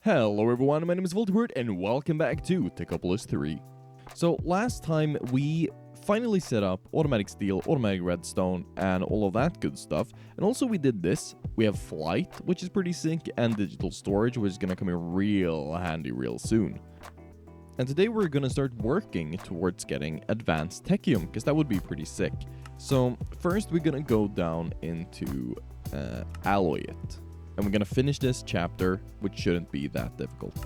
Hello everyone, my name is WoltyBird and welcome back to Techopolis 3. So last time we finally set up automatic steel, automatic redstone, and all of that good stuff. And also we did this. We have flight, which is pretty sick, and digital storage, which is gonna come in real handy real soon. And today we're gonna start working towards getting advanced techium, because that would be pretty sick. So first we're gonna go down into alloy it. And we're gonna finish this chapter, which shouldn't be that difficult.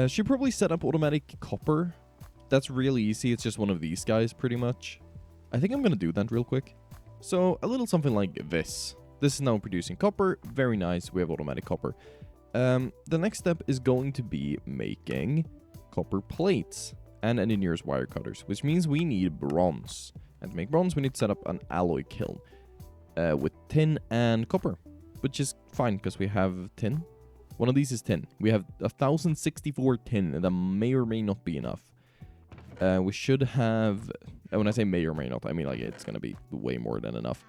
Should probably set up automatic copper. That's really easy. It's just one of these guys, pretty much. I think I'm gonna do that real quick. So a little something like this. This is now producing copper. Very nice. We have automatic copper. The next step is going to be making copper plates and engineer's wire cutters, which means we need bronze. And to make bronze, we need to set up an alloy kiln with tin and copper. Which is fine, because we have tin. One of these is tin. We have 1064 tin, and that may or may not be enough. We should have... when I say may or may not, I mean like it's going to be way more than enough.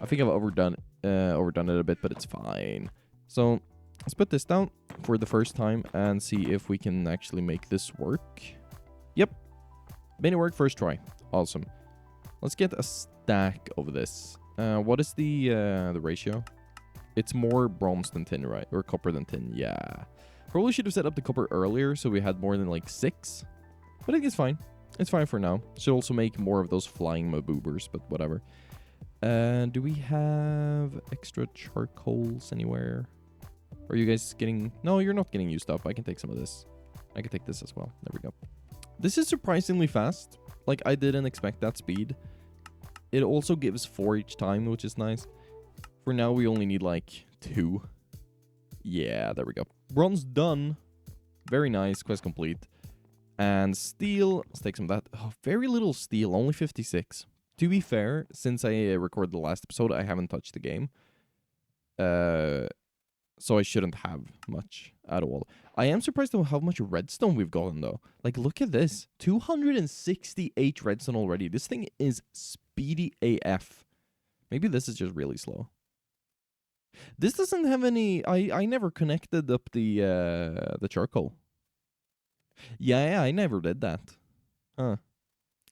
I think I've overdone it a bit, but it's fine. So, let's put this down for the first time and see if we can actually make this work. Yep. Made it work first try. Awesome. Let's get a stack of this. What is the ratio? It's more bronze than tin, right? Or copper than tin, yeah. Probably should have set up the copper earlier so we had more than like 6. But I think it's fine. It's fine for now. Should also make more of those flying maboobers, but whatever. Do we have extra charcoals anywhere? Are you guys getting... No, you're not getting used up. I can take some of this. I can take this as well. There we go. This is surprisingly fast. Like, I didn't expect that speed. It also gives 4 each time, which is nice. For now, we only need like 2. Yeah, there we go. Bronze done. Very nice. Quest complete. And steel. Let's take some of that. Oh, very little steel. Only 56. To be fair, since I recorded the last episode, I haven't touched the game. So I shouldn't have much at all. I am surprised at how much redstone we've gotten, though. Like, look at this. 268 redstone already. This thing is speedy AF. Maybe this is just really slow. This doesn't have any... I never connected up the charcoal. Yeah, I never did that. Huh.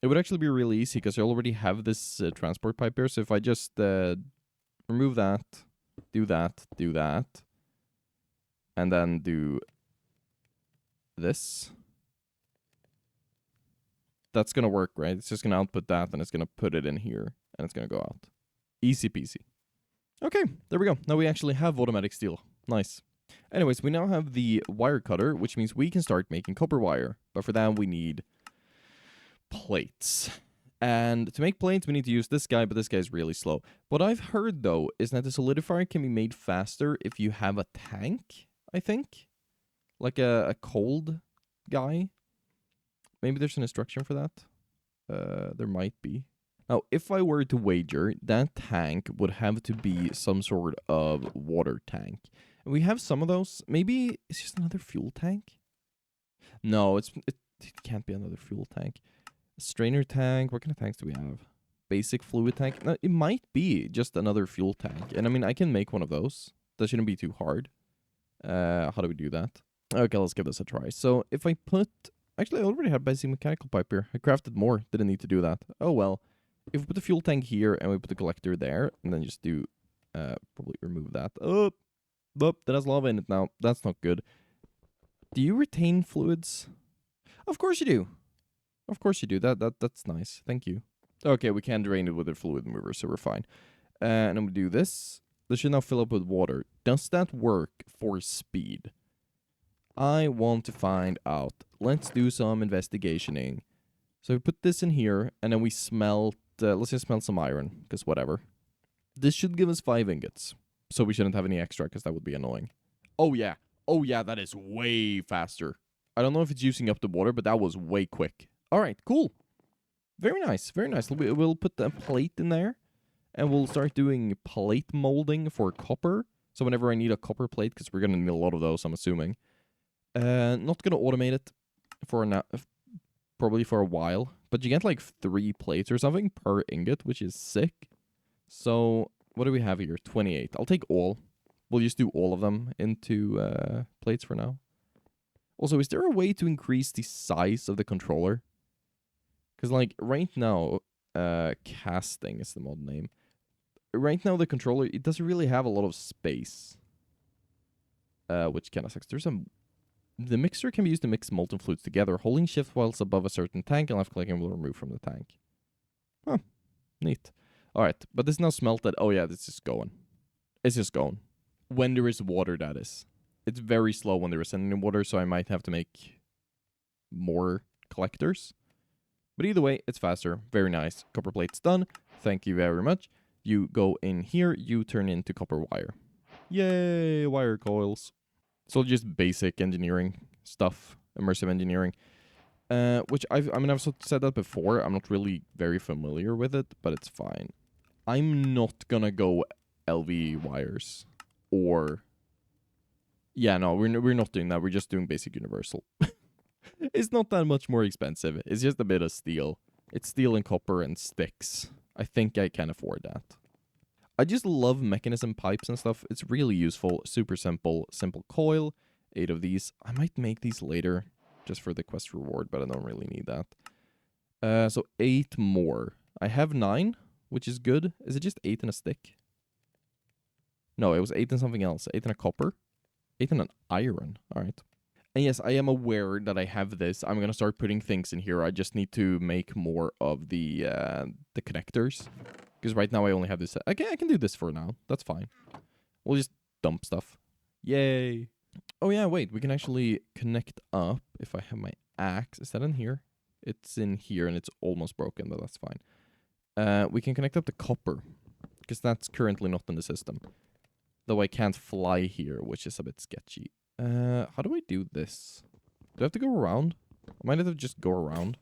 It would actually be really easy because I already have this transport pipe here. So if I just remove that, do that, and then do this. That's going to work, right? It's just going to output that and it's going to put it in here and it's going to go out. Easy peasy. Okay, there we go. Now we actually have automatic steel. Nice. Anyways, we now have the wire cutter, which means we can start making copper wire. But for that, we need plates. And to make plates, we need to use this guy, but this guy is really slow. What I've heard, though, is that the solidifier can be made faster if you have a tank, I think. Like a cold guy. Maybe there's an instruction for that. There might be. Now, if I were to wager, that tank would have to be some sort of water tank. And we have some of those. Maybe it's just another fuel tank? No, it can't be another fuel tank. A strainer tank. What kind of tanks do we have? Basic fluid tank. No, it might be just another fuel tank. And I mean, I can make one of those. That shouldn't be too hard. How do we do that? Okay, let's give this a try. So if I put... Actually, I already had basic mechanical pipe here. I crafted more. Didn't need to do that. Oh, well. If we put the fuel tank here and we put the collector there, and then just do, probably remove that. Oh, that has lava in it now. That's not good. Do you retain fluids? Of course you do. Of course you do. That's nice. Thank you. Okay, we can drain it with a fluid mover, so we're fine. And then we do this. This should now fill up with water. Does that work for speed? I want to find out. Let's do some investigationing. So we put this in here, and then we smelt... let's just smelt some iron, because whatever. This should give us 5 ingots. So we shouldn't have any extra, because that would be annoying. Oh, yeah. Oh, yeah, that is way faster. I don't know if it's using up the water, but that was way quick. All right, cool. Very nice, very nice. We'll put a plate in there, and we'll start doing plate molding for copper. So whenever I need a copper plate, because we're going to need a lot of those, I'm assuming. Not going to automate it for now. Probably for a while, but you get like 3 plates or something per ingot, which is sick. So what do we have here? 28. I'll take all. We'll just do all of them into plates for now. Also, is there a way to increase the size of the controller? Because, like, right now, casting is the mod name. Right now, the controller, it doesn't really have a lot of space. Which kind of sucks. The mixer can be used to mix molten fluids together. Holding shift whilst above a certain tank and left clicking will remove from the tank. Huh. Neat. Alright, but this is now smelted. Oh yeah, this is going. It's just going. When there is water, that is. It's very slow when there is any water, so I might have to make more collectors. But either way, it's faster. Very nice. Copper plate's done. Thank you very much. You go in here, you turn into copper wire. Yay, wire coils. So just basic engineering stuff, immersive engineering. Which I've said that before. I'm not really very familiar with it, but it's fine. I'm not gonna go LV wires or... Yeah, no, we're not doing that. We're just doing basic universal. It's not that much more expensive. It's just a bit of steel. It's steel and copper and sticks. I think I can afford that. I just love mechanism pipes and stuff. It's really useful. Super simple. Simple coil. 8 of these. I might make these later just for the quest reward, but I don't really need that. So 8 more. I have 9, which is good. Is it just 8 and a stick? No, it was 8 and something else. 8 and a copper. 8 and an iron. All right. And yes, I am aware that I have this. I'm going to start putting things in here. I just need to make more of the connectors. Because right now I only have this. Okay, I can do this for now. That's fine. We'll just dump stuff. Yay. Oh yeah, wait. We can actually connect up if I have my axe. Is that in here? It's in here and it's almost broken, but that's fine. We can connect up the copper. Because that's currently not in the system. Though I can't fly here, which is a bit sketchy. How do I do this? Do I have to go around? I might have to just go around.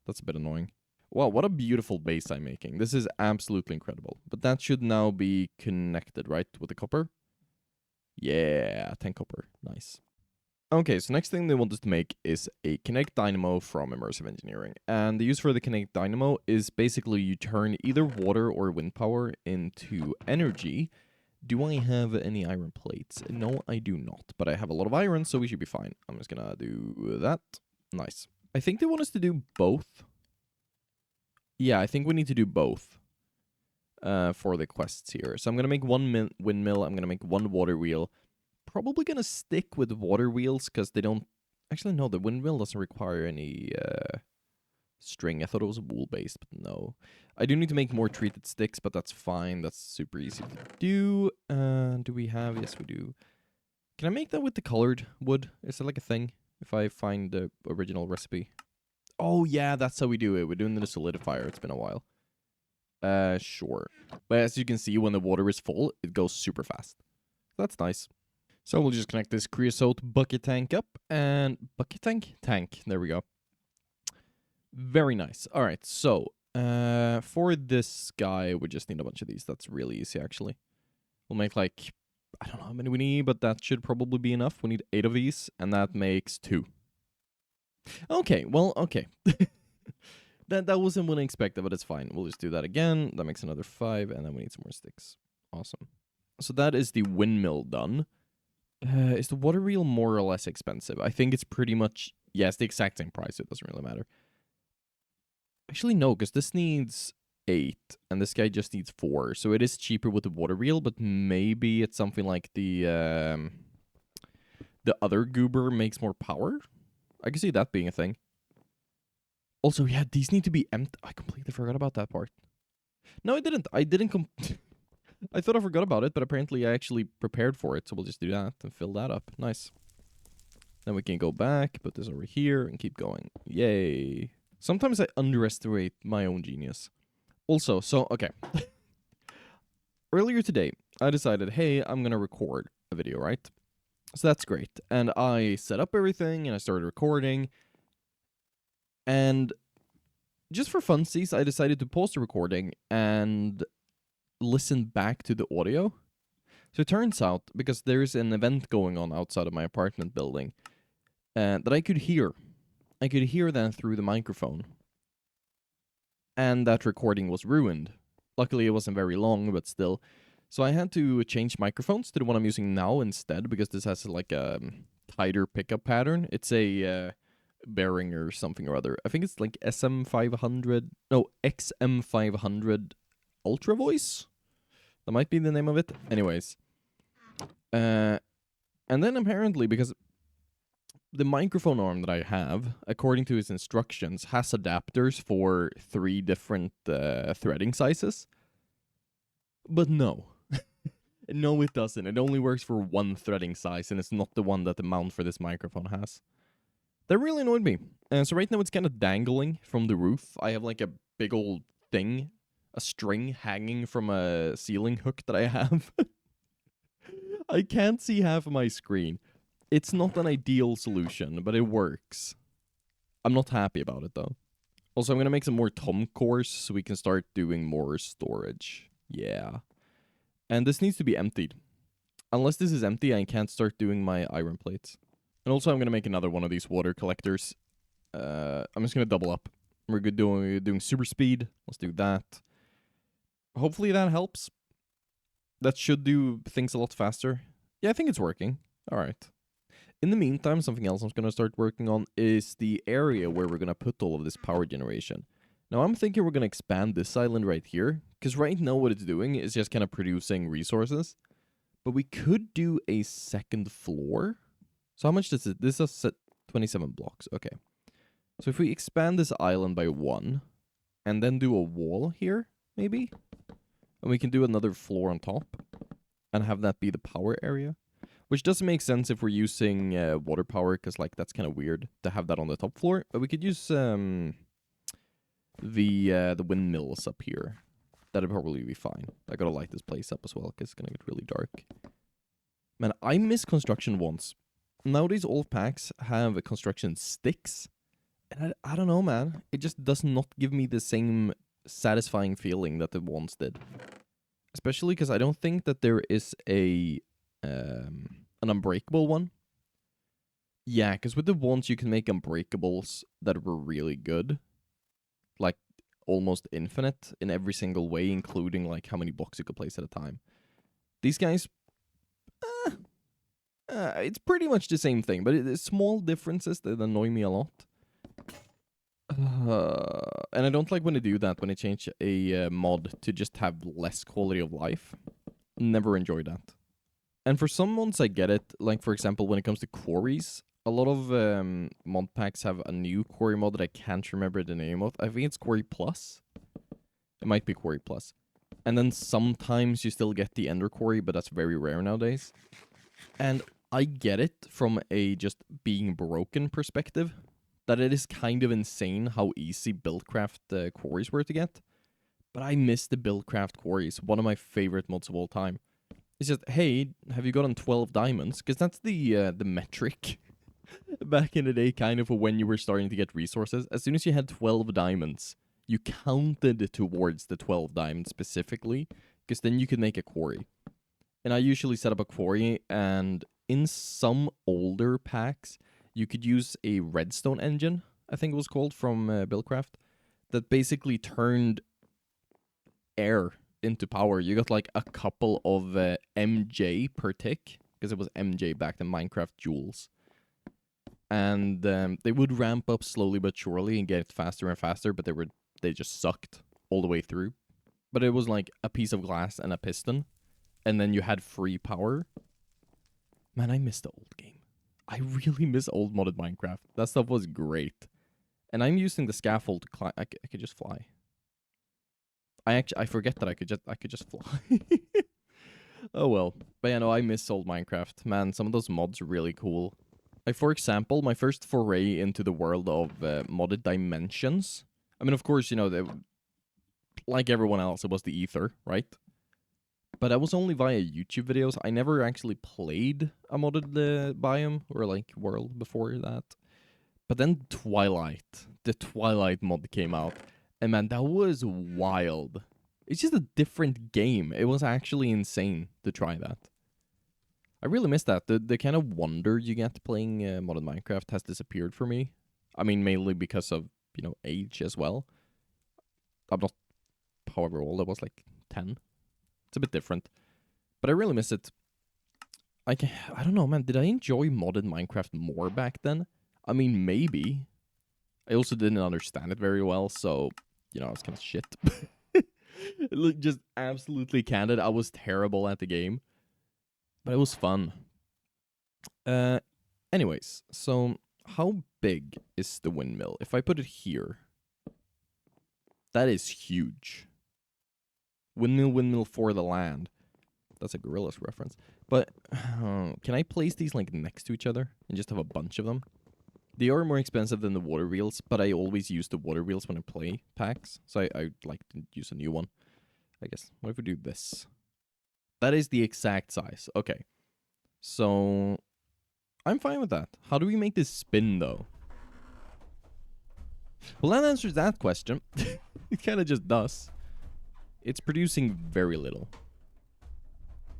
That's a bit annoying. Wow, what a beautiful base I'm making. This is absolutely incredible. But that should now be connected, right? With the copper? Yeah, 10 copper. Nice. Okay, so next thing they want us to make is a kinetic dynamo from Immersive Engineering. And the use for the kinetic dynamo is basically you turn either water or wind power into energy. Do I have any iron plates? No, I do not. But I have a lot of iron, so we should be fine. I'm just gonna do that. Nice. I think they want us to do both. Yeah, I think we need to do both for the quests here. So I'm gonna make one windmill. I'm gonna make one water wheel. Probably gonna stick with water wheels because they don't... Actually, no, the windmill doesn't require any string. I thought it was wool-based, but no. I do need to make more treated sticks, but that's fine. That's super easy to do. Do we have... Yes, we do. Can I make that with the colored wood? Is that like a thing? If I find the original recipe. Oh, yeah, that's how we do it. We're doing the solidifier. It's been a while. Sure. But as you can see, when the water is full, it goes super fast. That's nice. So we'll just connect this creosote bucket tank up. And... Bucket tank? Tank. There we go. Very nice. All right, so... for this guy, we just need a bunch of these. That's really easy, actually. We'll make, like... I don't know how many we need, but that should probably be enough. We need 8 of these, and that makes 2. Okay, well, okay. That wasn't what I expected, but it's fine. We'll just do that again. That makes another 5, and then we need some more sticks. Awesome. So that is the windmill done. Is the water wheel more or less expensive? I think it's pretty much... Yeah, it's the exact same price. So it doesn't really matter. Actually, no, because this needs 8, and this guy just needs 4. So it is cheaper with the water wheel, but maybe it's something like the other goober makes more power? I can see that being a thing. Also, yeah, these need to be empty. I completely forgot about that part. No, I didn't. I thought I forgot about it, but apparently I actually prepared for it. So we'll just do that and fill that up. Nice. Then we can go back, put this over here, and keep going. Yay. Sometimes I underestimate my own genius. Also, so, okay. Earlier today, I decided, hey, I'm going to record a video, right? So that's great. And I set up everything, and I started recording. And just for funsies, I decided to pause the recording and listen back to the audio. So it turns out, because there's an event going on outside of my apartment building, that I could hear. I could hear that through the microphone. And that recording was ruined. Luckily, it wasn't very long, but still. So I had to change microphones to the one I'm using now instead, because this has like a tighter pickup pattern. It's a bearing or something or other. I think it's like XM500 Ultra Voice. That might be the name of it. Anyways. And then apparently, because the microphone arm that I have, according to its instructions, has adapters for 3 different threading sizes. But no. No, it doesn't. It only works for 1 threading size, and it's not the one that the mount for this microphone has. That really annoyed me. So right now it's kind of dangling from the roof. I have like a big old thing, a string hanging from a ceiling hook that I have. I can't see half of my screen. It's not an ideal solution, but it works. I'm not happy about it, though. Also, I'm going to make some more tom cores so we can start doing more storage. Yeah. And this needs to be emptied. Unless this is empty, I can't start doing my iron plates. And also, I'm going to make another one of these water collectors. I'm just going to double up. We're good doing super speed. Let's do that. Hopefully that helps. That should do things a lot faster. Yeah, I think it's working. All right. In the meantime, something else I'm going to start working on is the area where we're going to put all of this power generation. Now, I'm thinking we're going to expand this island right here, because right now what it's doing is just kind of producing resources. But we could do a second floor. So how much does it? This is 27 blocks. Okay. So if we expand this island by 1, and then do a wall here, maybe? And we can do another floor on top, and have that be the power area. Which doesn't make sense if we're using water power, because like that's kind of weird to have that on the top floor. But we could use the windmills up here. That'd probably be fine. I gotta light this place up as well, because it's gonna get really dark. Man, I miss construction once. Nowadays, all packs have construction sticks. And I don't know, man. It just does not give me the same satisfying feeling that the ones did. Especially because I don't think that there is an unbreakable one. Yeah, because with the ones you can make unbreakables that were really good. Like, almost infinite in every single way, including like how many blocks you could place at a time. These guys... it's pretty much the same thing, but it's small differences that annoy me a lot. And I don't like when they do that, when they change a mod to just have less quality of life. Never enjoy that. And for some mods, I get it. Like, for example, when it comes to quarries, a lot of mod packs have a new quarry mod that I can't remember the name of. I think it's Quarry Plus. It might be Quarry Plus. And then sometimes you still get the Ender Quarry, but that's very rare nowadays. And I get it from a just being broken perspective, that it is kind of insane how easy Buildcraft quarries were to get. But I miss the Buildcraft quarries, one of my favorite mods of all time. It's just, hey, have you gotten 12 diamonds? Because that's the metric back in the day, kind of, for when you were starting to get resources. As soon as you had 12 diamonds, you counted towards the 12 diamonds specifically, because then you could make a quarry. And I usually set up a quarry, and in some older packs, you could use a redstone engine, I think it was called, from Buildcraft, that basically turned air into power. You got like a couple of MJ per tick, because it was MJ back in Minecraft joules. And they would ramp up slowly but surely and get faster and faster, but they just sucked all the way through. But it was like a piece of glass and a piston, and then you had free power. Man, I miss the old game. I really miss old modded Minecraft. That stuff was great. And I'm using the scaffold to climb. I could just fly. I forget that I could just fly. Oh well. But yeah, no, I miss old Minecraft. Man, some of those mods are really cool. Like, for example, my first foray into the world of modded dimensions. I mean, of course, you know, like everyone else, it was the ether, right? But that was only via YouTube videos. I never actually played a modded biome or like world before that. But then the Twilight mod came out. And man, that was wild. It's just a different game. It was actually insane to try that. I really miss that. The kind of wonder you get playing modded Minecraft has disappeared for me. I mean, mainly because of, you know, age as well. I'm not, however old I was, like 10. It's a bit different. But I really miss it. I don't know, man. Did I enjoy modded Minecraft more back then? I mean, maybe. I also didn't understand it very well, so, you know, I was kind of shit. Look, just absolutely candid. I was terrible at the game, but it was fun. Anyways, so how big is the windmill? If I put it here, that is huge. Windmill for the land. That's a Gorillaz reference. But can I place these like next to each other and just have a bunch of them? They are more expensive than the water wheels, but I always use the water wheels when I play packs, so I like to use a new one, I guess. What if we do this? That is the exact size. Okay. So I'm fine with that. How do we make this spin, though? Well, that answers that question. It kind of just does. It's producing very little.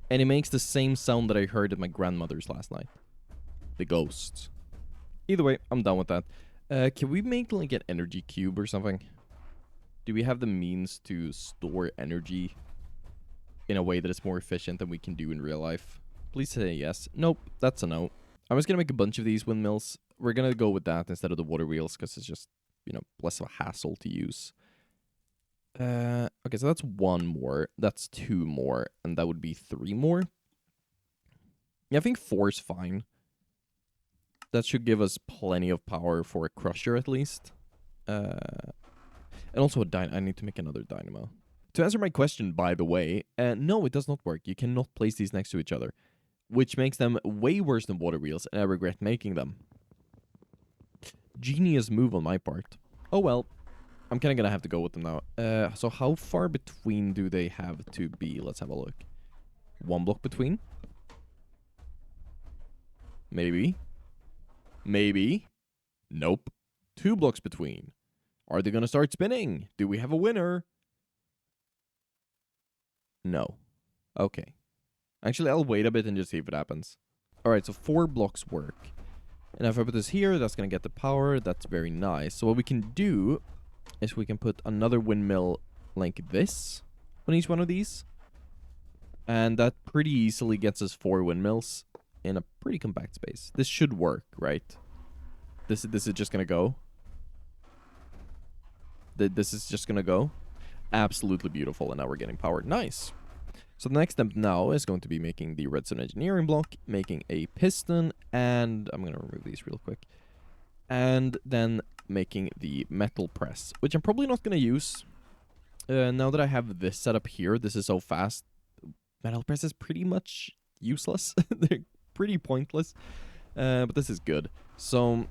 And it makes the same sound that I heard at my grandmother's last night. The ghosts. Either way, I'm done with that. Can we make like an energy cube or something? Do we have the means to store energy in a way that is more efficient than we can do in real life? Please say yes. Nope, that's a no. I'm just going to make a bunch of these windmills. We're going to go with that instead of the water wheels because it's just, you know, less of a hassle to use. Okay, so that's one more. That's two more. And that would be three more. Yeah, I think four is fine. That should give us plenty of power for a crusher at least. And also I need to make another dynamo. To answer my question, by the way, no, it does not work. You cannot place these next to each other, which makes them way worse than water wheels, and I regret making them. Genius move on my part. Oh well, I'm kind of gonna have to go with them now. So how far between do they have to be? Let's have a look. One block between? Maybe. Maybe. Nope. 2 blocks between. Are they gonna start spinning? Do we have a winner? No. Okay. Actually, I'll wait a bit and just see if it happens. Alright, so 4 blocks work. And if I put this here, that's gonna get the power. That's very nice. So what we can do is we can put another windmill like this on each one of these. And that pretty easily gets us 4 windmills in a pretty compact space. This should work, right? This is just gonna go. This is just gonna go. Absolutely beautiful, and now we're getting power. Nice. So the next step now is going to be making the redstone engineering block, making a piston, and I'm gonna remove these real quick. And then making the metal press, which I'm probably not gonna use. Now that I have this set up here, this is so fast. Metal press is pretty much useless. They're pretty pointless, but this is good. So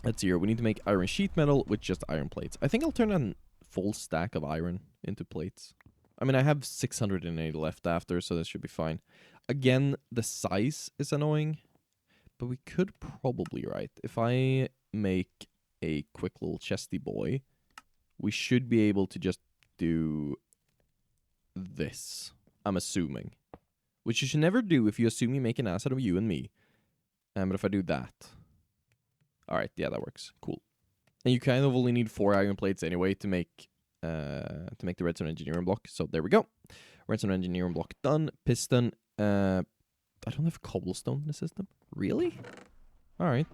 let's see here. We need to make iron sheet metal with just iron plates. I think I'll turn a full stack of iron into plates. I mean, I have 680 left after, so this should be fine. Again, the size is annoying, but we could probably, right? If I make a quick little chesty boy, we should be able to just do this, I'm assuming. Which you should never do if you assume you make an ass out of you and me. But if I do that. Alright, yeah, that works. Cool. And you kind of only need 4 iron plates anyway to make the redstone engineering block. So there we go. Redstone engineering block done. Piston. I don't have cobblestone in the system. Really? Alright.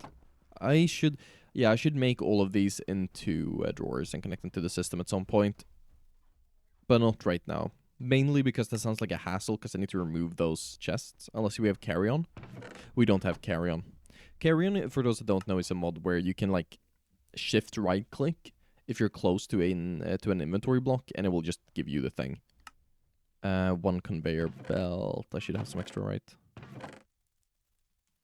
I should make all of these into drawers and connect them to the system at some point. But not right now. Mainly because that sounds like a hassle, because I need to remove those chests. Unless we have carry-on. We don't have carry-on. Carry-on, for those that don't know, is a mod where you can, like, shift right-click if you're close to an inventory block, and it will just give you the thing. 1 conveyor belt. I should have some extra, right?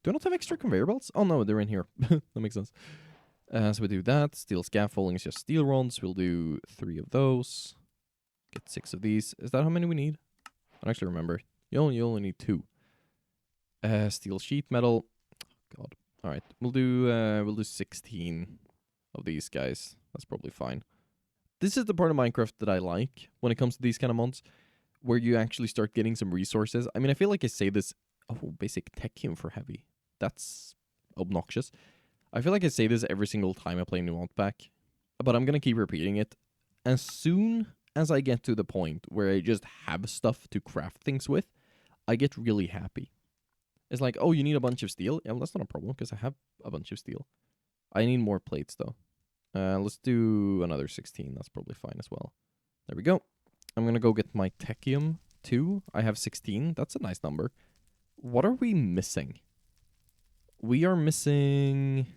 Do I not have extra conveyor belts? Oh, no, they're in here. That makes sense. So we do that. Steel scaffolding is just steel rods. We'll do 3 of those. Get 6 of these. Is that how many we need? I don't actually remember. You only need 2. Steel sheet metal. God. All right. We'll do 16 of these guys. That's probably fine. This is the part of Minecraft that I like when it comes to these kind of mods, where you actually start getting some resources. I mean, I feel like I say this. Oh, basic tech him for heavy. That's obnoxious. I feel like I say this every single time I play a new mod pack, but I'm gonna keep repeating it. As soon as I get to the point where I just have stuff to craft things with, I get really happy. It's like, oh, you need a bunch of steel. Yeah, well, that's not a problem because I have a bunch of steel. I need more plates though. Let's do another 16. That's probably fine as well. There we go. I'm gonna go get my techium too. I have 16. That's a nice number. What are we missing? We are missing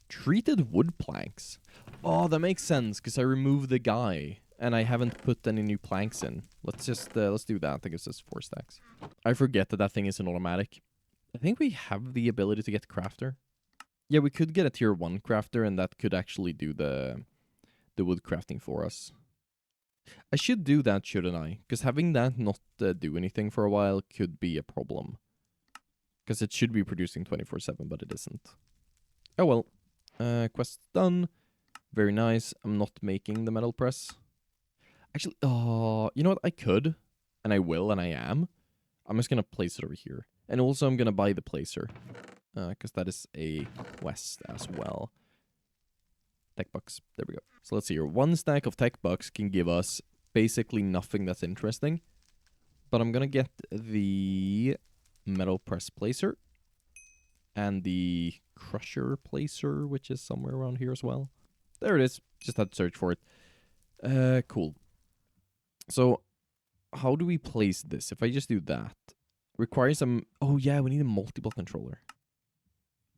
treated wood planks. Oh, that makes sense because I removed the guy and I haven't put any new planks in. Let's just let's do that. That gives us 4 stacks. I forget that that thing is an automatic. I think we have the ability to get crafter. Yeah, we could get a tier 1 crafter and that could actually do the wood crafting for us. I should do that, shouldn't I? Because having that not do anything for a while could be a problem. Because it should be producing 24/7, but it isn't. Oh well. Quest done. Very nice. I'm not making the metal press. Actually, you know what? I could, and I will, and I am. I'm just going to place it over here. And also I'm going to buy the placer. Because that is a quest as well. Tech bucks. There we go. So let's see here. 1 stack of tech bucks can give us basically nothing that's interesting. But I'm going to get the metal press placer. And the crusher placer, which is somewhere around here as well. There it is. Just had to search for it. Cool. So, how do we place this? If I just do that. Requires some... Oh yeah, we need a multiple controller.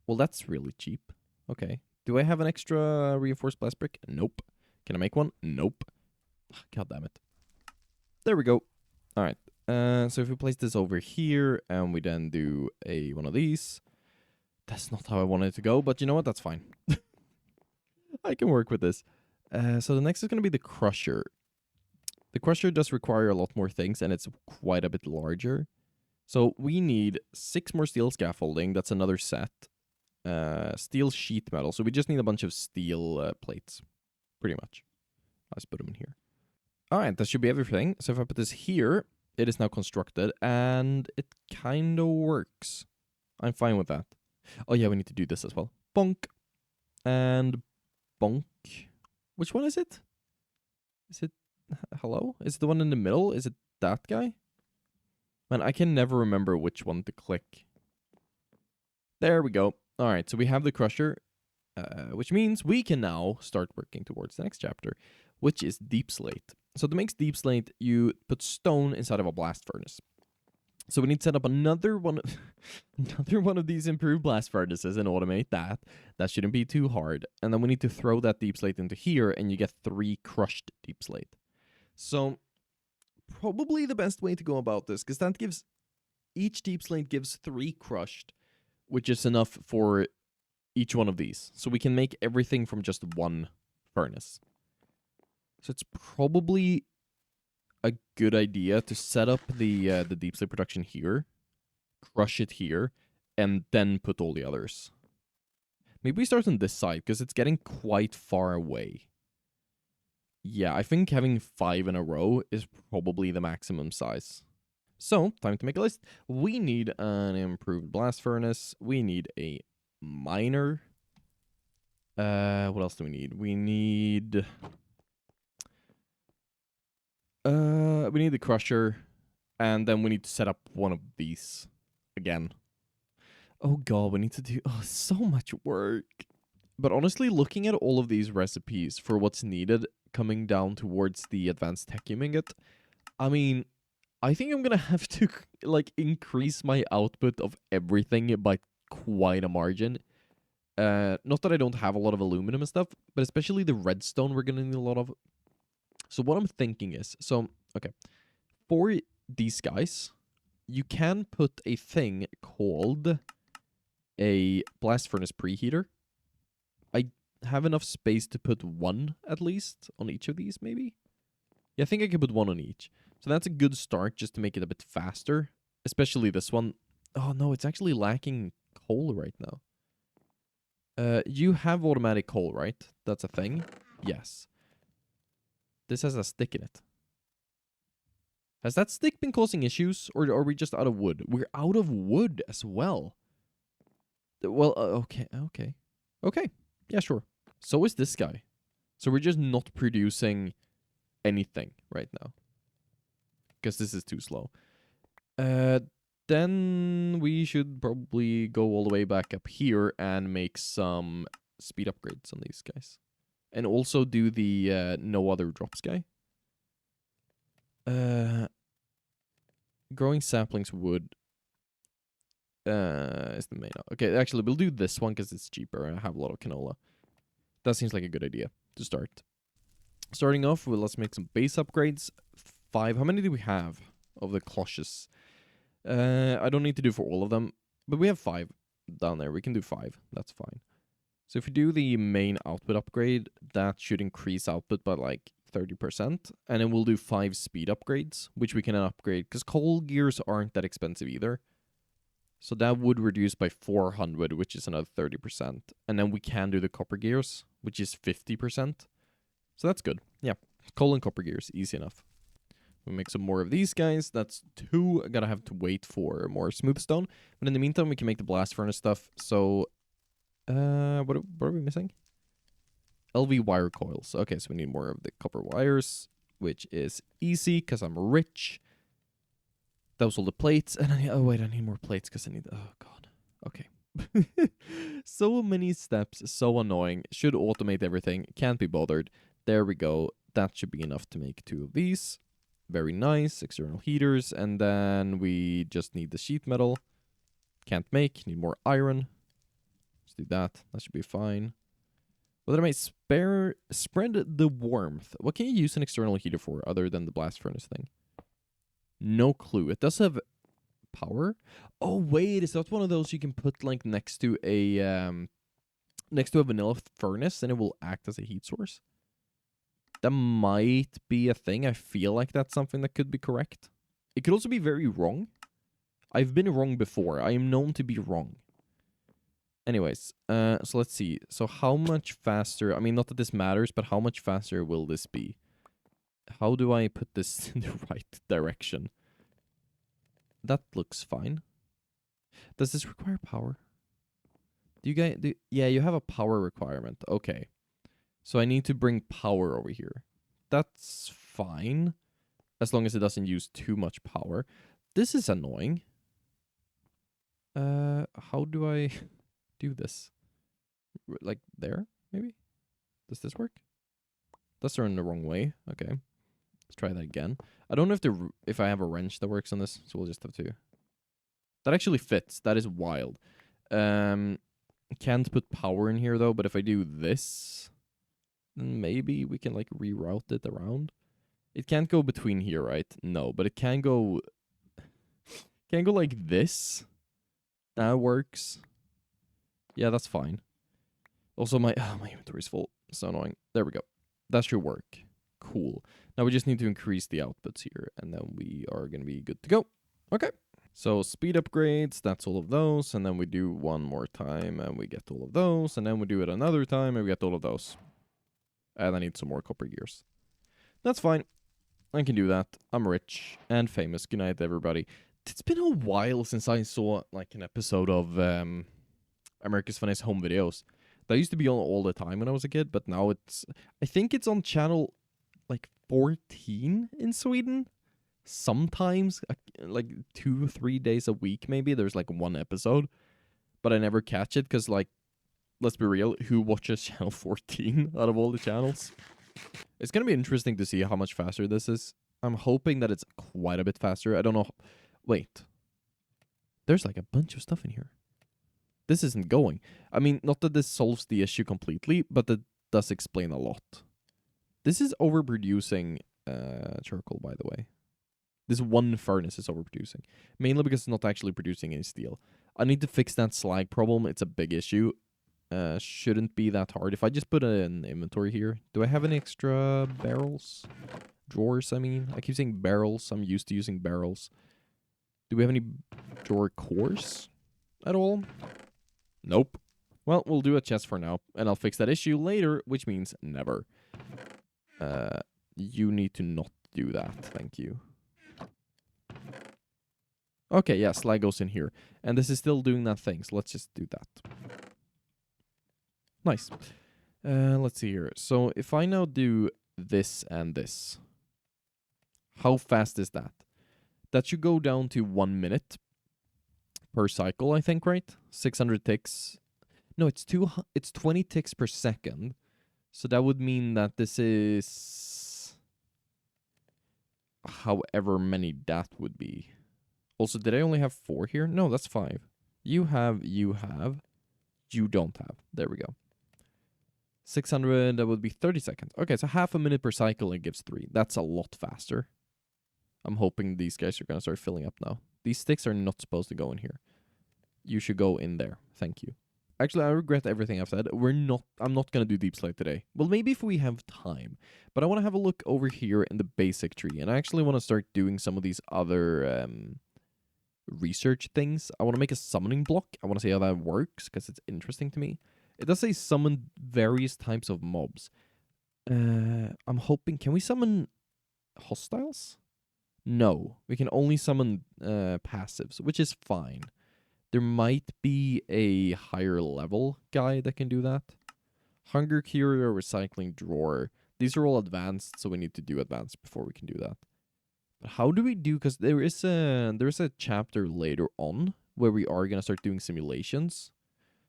Well, that's really cheap. Okay. Do I have an extra reinforced blast brick? Nope. Can I make one? Nope. God damn it. There we go. Alright. So if we place this over here, and we then do one of these... That's not how I wanted it to go, but you know what? That's fine. I can work with this. So the next is going to be the crusher. The crusher does require a lot more things, and it's quite a bit larger. So we need 6 more steel scaffolding. That's another set. Steel sheet metal. So we just need a bunch of steel plates. Pretty much. Let's put them in here. Alright, that should be everything. So if I put this here, it is now constructed, and it kind of works. I'm fine with that. Oh yeah, we need to do this as well. Bonk. And bonk. Which one is it? Is it... Hello? Is it the one in the middle? Is it that guy? Man, I can never remember which one to click. There we go. Alright, so we have the crusher. Which means we can now start working towards the next chapter. Which is Deepslate. So to make Deepslate, you put stone inside of a blast furnace. So we need to set up another one of these improved blast furnaces and automate that. That shouldn't be too hard. And then we need to throw that Deepslate into here, and you get 3 crushed Deepslate. So probably the best way to go about this, because that gives... Each Deepslate gives 3 crushed, which is enough for each one of these. So we can make everything from just 1 furnace. So it's probably... a good idea to set up the Deepslate production here, crush it here, and then put all the others. Maybe we start on this side, because it's getting quite far away. Yeah, I think having 5 in a row is probably the maximum size. So, time to make a list. We need an improved blast furnace. We need a miner. What else do we need? We need... we need the crusher, and then we need to set up one of these again. Oh god, we need to do so much work. But honestly, looking at all of these recipes for what's needed coming down towards the advanced techium ingot, I mean, I think I'm gonna have to like increase my output of everything by quite a margin. Not that I don't have a lot of aluminum and stuff, but especially the redstone we're gonna need a lot of. So what I'm thinking is, okay, for these guys, you can put a thing called a blast furnace preheater. I have enough space to put 1 at least on each of these, maybe? Yeah, I think I can put 1 on each. So that's a good start just to make it a bit faster, especially this one. Oh no, it's actually lacking coal right now. You have automatic coal, right? That's a thing? Yes. This has a stick in it. Has that stick been causing issues, or are we just out of wood? We're out of wood as well. Well, okay. Yeah, sure. So is this guy. So we're just not producing anything right now. Because this is too slow. Then we should probably go all the way back up here and make some speed upgrades on these guys. And also do the no other drops guy. Growing saplings wood is the main. Okay, actually, we'll do this one because it's cheaper. I have a lot of canola. That seems like a good idea to start. Starting off, let's make some base upgrades. 5. How many do we have of the cloches? I don't need to do for all of them, but we have 5 down there. We can do 5. That's fine. So if we do the main output upgrade, that should increase output by like 30%. And then we'll do 5 speed upgrades, which we can upgrade because coal gears aren't that expensive either. So that would reduce by 400, which is another 30%. And then we can do the copper gears, which is 50%. So that's good. Yeah, coal and copper gears, easy enough. We'll make some more of these guys. That's 2. I gotta have to wait for more smooth stone. But in the meantime, we can make the blast furnace stuff. So, what are we missing? LV wire coils. Okay, so we need more of the copper wires, which is easy because I'm rich. That was all the plates. And I need more plates because I need... Oh, God. Okay. So many steps. So annoying. Should automate everything. Can't be bothered. There we go. That should be enough to make 2 of these. Very nice. External heaters. And then we just need the sheet metal. Can't make. Need more iron. Let's do that. That should be fine. Whether I might spread the warmth. What can you use an external heater for other than the blast furnace thing? No clue. It does have power. Oh wait, is that one of those you can put like next to a vanilla furnace and it will act as a heat source? That might be a thing. I feel like that's something that could be correct. It could also be very wrong. I've been wrong before. I am known to be wrong. Anyways, so let's see. So how much faster, I mean, not that this matters, but how much faster will this be? How do I put this in the right direction? That looks fine. Does this require power? Do you guys... Yeah, you have a power requirement. Okay. So I need to bring power over here. That's fine. As long as it doesn't use too much power. This is annoying. How do I do this? Like there, maybe? Does this work? That's in the wrong way. Okay. Let's try that again. I don't know if I have a wrench that works on this, so we'll just have to... That actually fits. That is wild. Can't put power in here, though, but if I do this, then maybe we can, like, reroute it around. It can't go between here, right? No, but it can go... Can go like this. That works. Yeah, that's fine. Also, my inventory's full. So annoying. There we go. That should work. Cool. Now we just need to increase the outputs here, and then we are going to be good to go. Okay. So speed upgrades, that's all of those, and then we do one more time, and we get all of those, and then we do it another time, and we get all of those. And I need some more copper gears. That's fine. I can do that. I'm rich and famous. Good night, everybody. It's been a while since I saw, like, an episode of America's Funniest Home Videos. That used to be on all the time when I was a kid, but now it's... I think it's on channel... like 14 in Sweden. Sometimes like 2-3 days a week maybe there's like one episode, but I never catch it because, like, let's be real, who watches channel 14 out of all the channels? It's gonna be interesting to see how much faster this is. I'm hoping that it's quite a bit faster. I don't know. Wait, there's like a bunch of stuff in here. This isn't going. I mean, not that this solves the issue completely, but that does explain a lot. This is overproducing charcoal, by the way. This one furnace is overproducing. Mainly because it's not actually producing any steel. I need to fix that slag problem. It's a big issue. Shouldn't be that hard. If I just put an inventory here. Do I have any extra barrels? Drawers, I mean. I keep saying barrels. I'm used to using barrels. Do we have any drawer cores at all? Nope. Well, we'll do a chest for now. And I'll fix that issue later, which means never. You need to not do that. Thank you. Okay, yeah, slag goes in here. And this is still doing that thing, so let's just do that. Nice. Let's see here. So if I now do this and this, how fast is that? That should go down to 1 minute per cycle, I think, right? 600 ticks. No, it's 20 ticks per second. So that would mean that this is however many that would be. Also, did I only have 4 here? No, that's 5. You have, you don't have. There we go. 600, that would be 30 seconds. Okay, so half a minute per cycle, it gives 3. That's a lot faster. I'm hoping these guys are going to start filling up now. These sticks are not supposed to go in here. You should go in there. Thank you. Actually, I regret everything I've said. I'm not going to do Deepslate today. Well, maybe if we have time. But I want to have a look over here in the basic tree. And I actually want to start doing some of these other research things. I want to make a summoning block. I want to see how that works because it's interesting to me. It does say summon various types of mobs. I'm hoping... Can we summon hostiles? No. We can only summon passives, which is fine. There might be a higher level guy that can do that. Hunger Cure or Recycling Drawer. These are all advanced, so we need to do advanced before we can do that. But how do we do... Because there is a chapter later on where we are going to start doing simulations.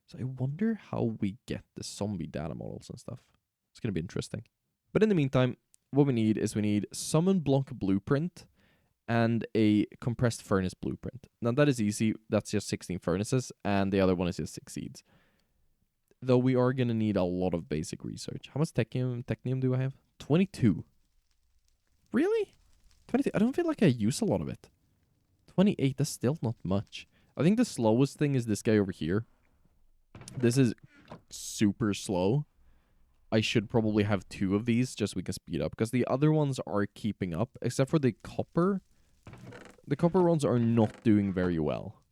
So I wonder how we get the zombie data models and stuff. It's going to be interesting. But in the meantime, what we need is summon block blueprint and a compressed furnace blueprint. Now that is easy. That's just 16 furnaces, and the other one is just 6 seeds. Though we are going to need a lot of basic research. How much technium do I have? 22. Really? 22? I don't feel like I use a lot of it. 28, that's still not much. I think the slowest thing is this guy over here. This is super slow. I should probably have 2 of these just so we can speed up, because the other ones are keeping up, except for the copper. The copper ones are not doing very well.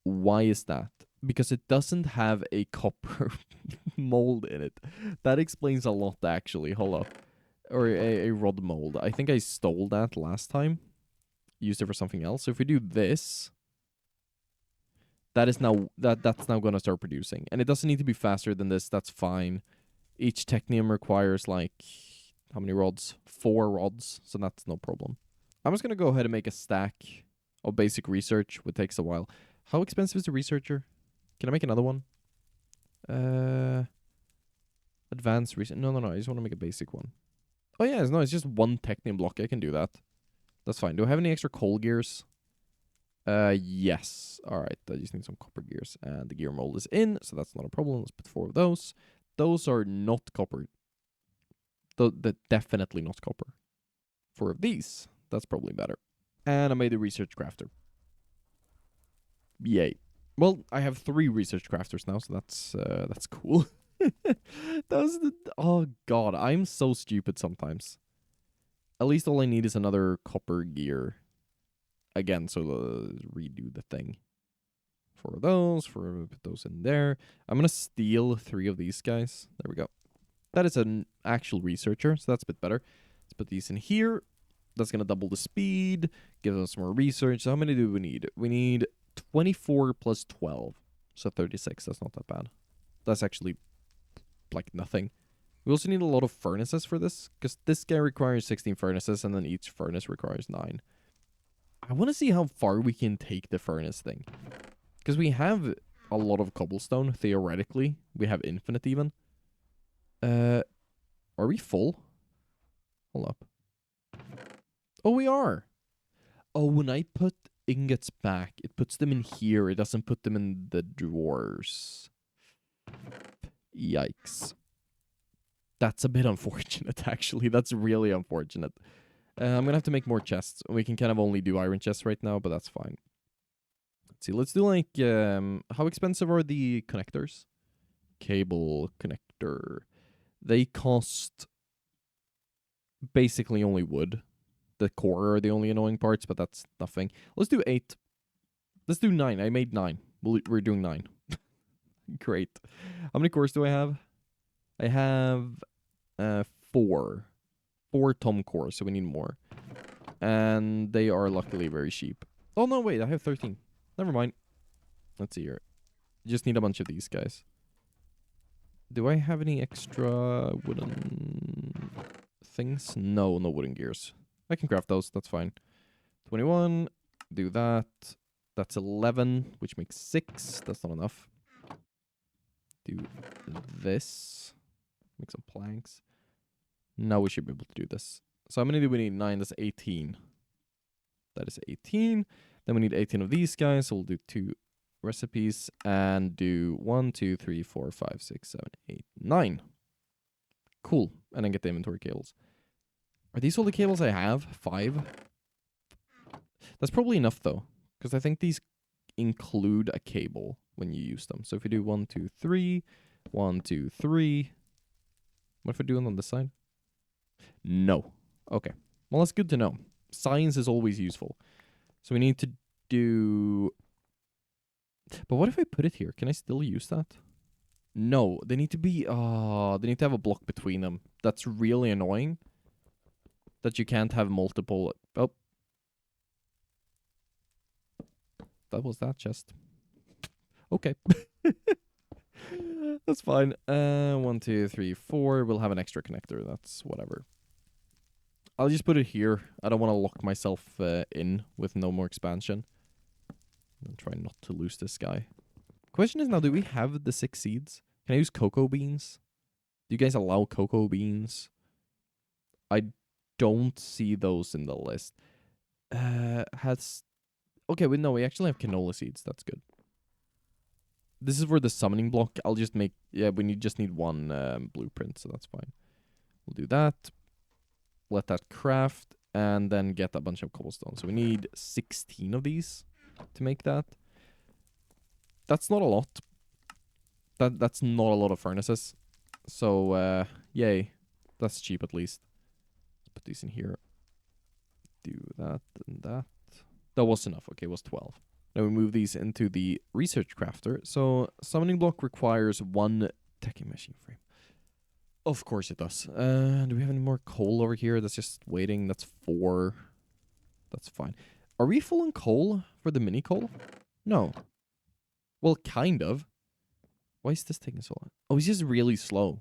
Why is that? Because it doesn't have a copper mold in it. That explains a lot, actually. Hold up. Or a rod mold. I think I stole that last time. Used it for something else. So if we do this... That's now going to start producing. And it doesn't need to be faster than this. That's fine. Each technium requires, like... How many rods? 4 rods. So that's no problem. I'm just going to go ahead and make a stack of basic research, which takes a while. How expensive is the researcher? Can I make another one? Advanced research. No. I just want to make a basic one. Oh, yeah. No, it's just 1 technium block. I can do that. That's fine. Do I have any extra coal gears? Yes. All right. I just need some copper gears. And the gear mold is in, so that's not a problem. Let's put 4 of those. Those are not copper. They're definitely not copper. 4 of these. That's probably better. And I made a research crafter. Yay. Well, I have 3 research crafters now, so that's cool. Oh god, I'm so stupid sometimes. At least all I need is another copper gear. Again, so redo the thing. 4 of those, put those in there. I'm gonna steal 3 of these guys. There we go. That is an actual researcher, so that's a bit better. Let's put these in here. That's gonna double the speed, give us more research. So how many do we need? We need 24 plus 12. So 36, that's not that bad. That's actually like nothing. We also need a lot of furnaces for this, because this guy requires 16 furnaces, and then each furnace requires 9. I want to see how far we can take the furnace thing. Because we have a lot of cobblestone, theoretically. We have infinite even. Are we full? Hold up. Oh, we are. Oh, when I put ingots back, it puts them in here. It doesn't put them in the drawers. Yikes. That's a bit unfortunate, actually. That's really unfortunate. I'm going to have to make more chests. We can kind of only do iron chests right now, but that's fine. Let's see. Let's do like... how expensive are the connectors? Cable connector. They cost basically only wood. The core are the only annoying parts, but that's nothing. Let's do 8. Let's do 9. I made 9. We're doing 9. Great. How many cores do I have? I have 4. 4 tom cores, so we need more. And they are luckily very cheap. Oh, no, wait. I have 13. Never mind. Let's see here. Just need a bunch of these guys. Do I have any extra wooden things? No, no wooden gears. I can craft those. That's fine. 21. Do that. That's 11, which makes 6. That's not enough. Do this. Make some planks. Now we should be able to do this. So how many do we need? 9. That's 18. That is 18. Then we need 18 of these guys. So we'll do 2 recipes and do 1, 2, 3, 4, 5, 6, 7, 8, 9. Cool. And then get the inventory cables. Are these all the cables I have? 5? That's probably enough though, because I think these include a cable when you use them. So if we do 1, 2, 3, 1, 2, 3. What if I do it on this side? No. Okay. Well, that's good to know. Science is always useful. So we need to do... But what if I put it here? Can I still use that? No. They need to be... they need to have a block between them. That's really annoying. That you can't have multiple... Oh. That was that chest. Okay. That's fine. 1, 2, 3, 4. We'll have an extra connector. That's whatever. I'll just put it here. I don't want to lock myself in with no more expansion. I'll try not to lose this guy. Question is now, do we have the 6 seeds? Can I use cocoa beans? Do you guys allow cocoa beans? I don't see those in the list. Okay, wait, no, we actually have canola seeds. That's good. This is for the summoning block. I'll just make... Yeah, just need 1 blueprint, so that's fine. We'll do that. Let that craft. And then get a bunch of cobblestone. So we need 16 of these to make that. That's not a lot. That's not a lot of furnaces. So, yay. That's cheap at least. Let's put these in here. Do that and that. That was enough. Okay, it was 12. Now we move these into the research crafter. So summoning block requires 1 techie machine frame. Of course it does. Do we have any more coal over here? That's just waiting. That's 4. That's fine. Are we full on coal for the mini coal? No. Well, kind of. Why is this taking so long? Oh, he's just really slow.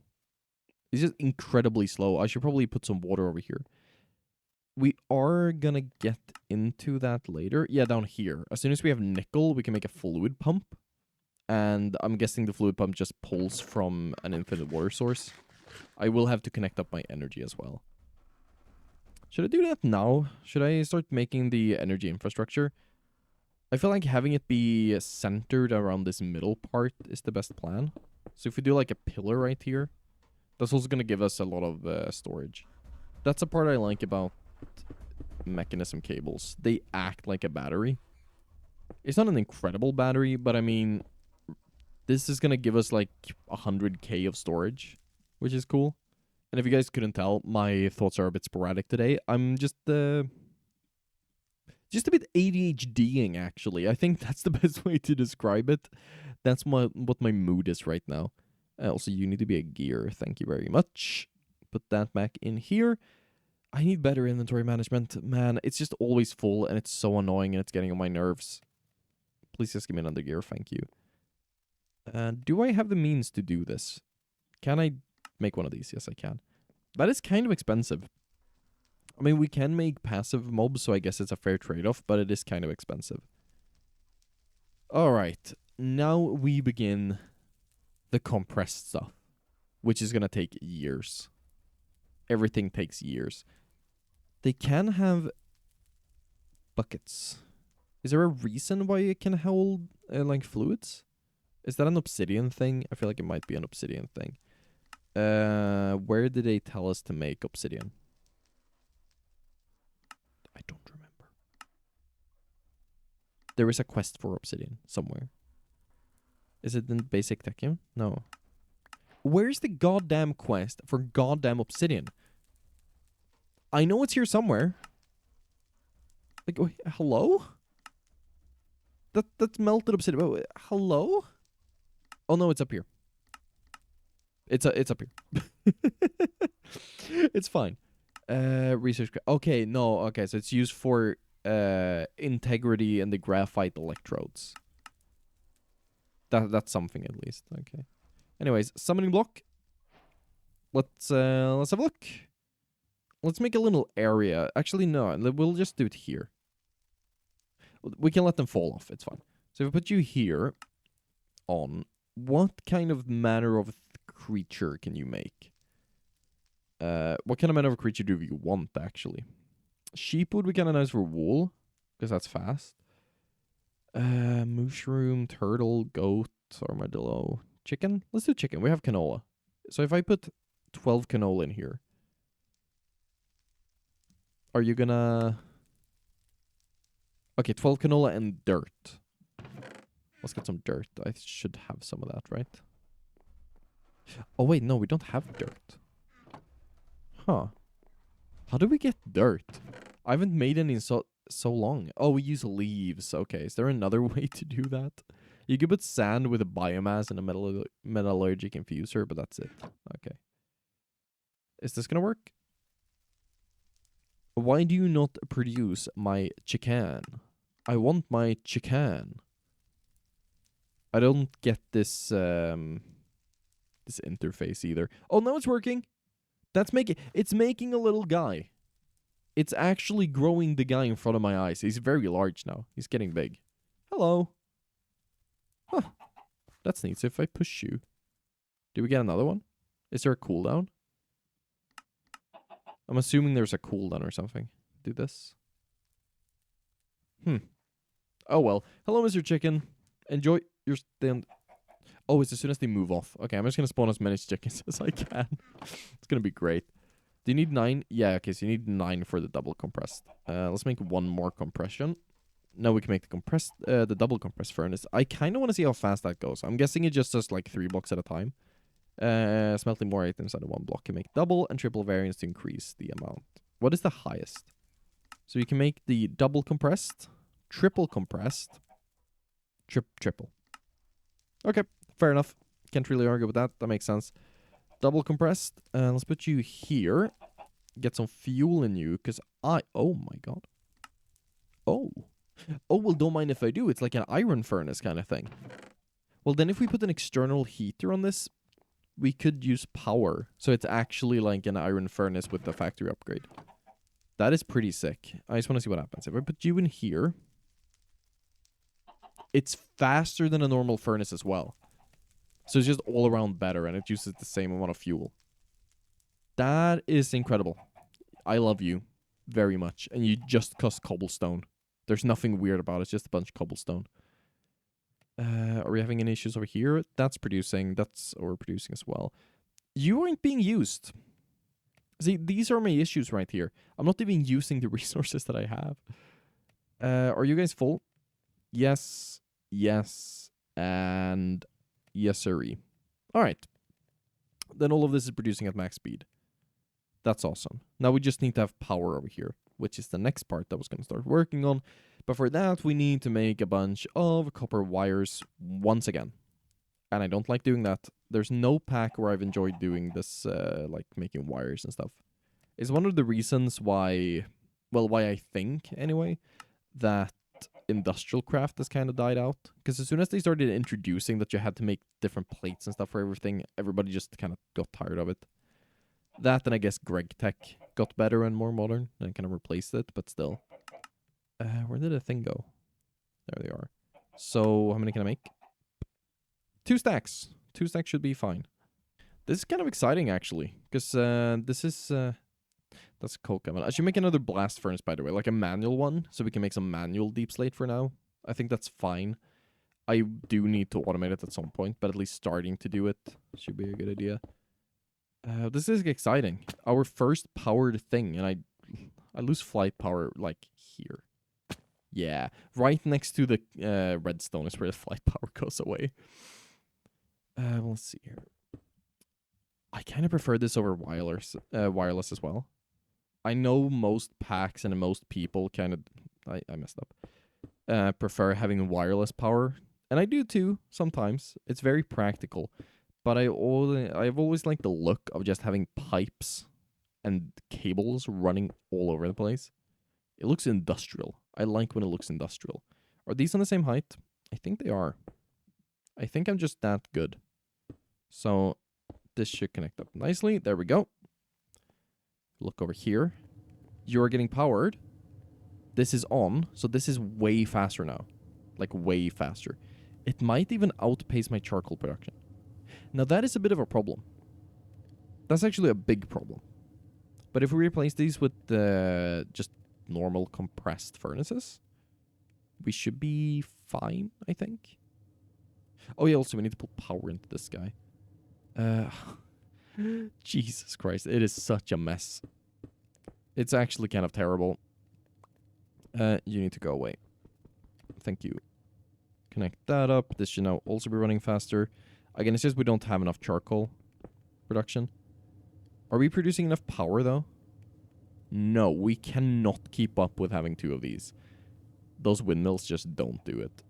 He's just incredibly slow. I should probably put some water over here. We are gonna get into that later. Yeah, down here. As soon as we have nickel, we can make a fluid pump. And I'm guessing the fluid pump just pulls from an infinite water source. I will have to connect up my energy as well. Should I do that now? Should I start making the energy infrastructure? I feel like having it be centered around this middle part is the best plan. So if we do like a pillar right here, that's also gonna give us a lot of storage. That's the part I like about mechanism cables. They act like a battery. It's not an incredible battery, but I mean, this is gonna give us like 100k of storage, which is cool. And if you guys couldn't tell, my thoughts are a bit sporadic today. I'm just a bit ADHDing, actually. I think that's the best way to describe it. That's what my mood is right now. Also, you need to be a gear. Thank you very much. Put that back in here. I need better inventory management. Man, it's just always full, and it's so annoying, and it's getting on my nerves. Please just give me another gear. Thank you. Do I have the means to do this? Can I make one of these? Yes, I can. That is kind of expensive. I mean, we can make passive mobs, so I guess it's a fair trade-off, but it is kind of expensive. Alright, now we begin the compressed stuff, which is going to take years. Everything takes years. They can have buckets. Is there a reason why it can hold, like, fluids? Is that an obsidian thing? I feel like it might be an obsidian thing. Where did they tell us to make obsidian? I don't remember. There is a quest for obsidian somewhere. Is it in basic Techium? No. Where's the goddamn quest for goddamn obsidian? I know it's here somewhere. Like, wait, hello? That's melted obsidian. Wait, hello? Oh no, it's up here. It's up here. It's fine. Research. Okay, no. Okay, so it's used for integrity in the graphite electrodes. That's something at least. Okay. Anyways, summoning block. Let's have a look. Let's make a little area. Actually, no. We'll just do it here. We can let them fall off. It's fine. So if I put you here on, what kind of manner of creature can you make? What kind of manner of creature do you want, actually? Sheep would be kind of nice for wool, because that's fast. Mushroom, turtle, goat, armadillo, chicken. Let's do chicken. We have canola. So if I put 12 canola in here, are you gonna... Okay, 12 canola and dirt. Let's get some dirt. I should have some of that, right? Oh, wait, no, we don't have dirt. Huh. How do we get dirt? I haven't made any in so long. Oh, we use leaves. Okay, is there another way to do that? You could put sand with a biomass and a metallurgic infuser, but that's it. Okay. Is this gonna work? Why do you not produce my chicken? I want my chicken. I don't get this this interface either. Oh, no, it's working. It's making a little guy. It's actually growing the guy in front of my eyes. He's very large now. He's getting big. Hello. Huh. That's neat. So if I push you, do we get another one? Is there a cooldown? I'm assuming there's a cooldown or something. Do this. Oh, well. Hello, Mr. Chicken. Enjoy your stand. Oh, it's as soon as they move off. Okay, I'm just going to spawn as many chickens as I can. It's going to be great. Do you need 9? Yeah, okay, so you need 9 for the double compressed. Let's make one more compression. Now we can make the double compressed furnace. I kind of want to see how fast that goes. I'm guessing it just does like 3 blocks at a time. Smelting more items out of 1 block can make double and triple variance to increase the amount. What is the highest? So you can make the double compressed, triple compressed, triple. Okay, fair enough. Can't really argue with that. That makes sense. Double compressed. Let's put you here. Get some fuel in you, because oh my god. Oh. Oh, well, don't mind if I do. It's like an iron furnace kind of thing. Well, then if we put an external heater on this, we could use power. So it's actually like an iron furnace with the factory upgrade. That is pretty sick. I just want to see what happens. If I put you in here, it's faster than a normal furnace as well. So it's just all around better, and it uses the same amount of fuel. That is incredible. I love you very much. And you just cost cobblestone. There's nothing weird about it. It's just a bunch of cobblestone. Are we having any issues over here? That's producing. That's overproducing as well. You aren't being used. See, these are my issues right here. I'm not even using the resources that I have. Are you guys full? Yes. Yes. And yes, sirree. All right. Then all of this is producing at max speed. That's awesome. Now we just need to have power over here, which is the next part that I was going to start working on. But for that, we need to make a bunch of copper wires once again. And I don't like doing that. There's no pack where I've enjoyed doing this, like making wires and stuff. It's one of the reasons why, well, why I think, anyway, that industrial craft has kind of died out. Because as soon as they started introducing that you had to make different plates and stuff for everything, everybody just kind of got tired of it. That, and I guess Greg Tech got better and more modern and kind of replaced it, but still. Where did the thing go? There they are. So, how many can I make? 2 stacks. 2 stacks should be fine. This is kind of exciting, actually, because this is... that's a coke oven. I should make another blast furnace, by the way, like a manual one, so we can make some manual Deepslate for now. I think that's fine. I do need to automate it at some point, but at least starting to do it should be a good idea. This is exciting. Our first powered thing, and I lose flight power, like, here. Yeah, right next to the redstone is where the flight power goes away. Let's see here. I kind of prefer this over wireless as well. I know most packs and most people kind of... I messed up. Prefer having wireless power. And I do too, sometimes. It's very practical. But I've always liked the look of just having pipes and cables running all over the place. It looks industrial. I like when it looks industrial. Are these on the same height? I think they are. I think I'm just that good. So this should connect up nicely. There we go. Look over here. You're getting powered. this is on, so this is way faster now. Like, way faster. It might even outpace my charcoal production. Now, that is a bit of a problem. That's actually a big problem. But if we replace these with just normal compressed furnaces, we should be fine, I think. Oh, yeah, also, we need to put power into this guy. Jesus Christ, it is such a mess. It's actually kind of terrible. You need to go away. Thank you. Connect that up. This should now also be running faster. Again, it's just we don't have enough charcoal production. Are we producing enough power, though? No, we cannot keep up with having 2 of these. Those windmills just don't do it.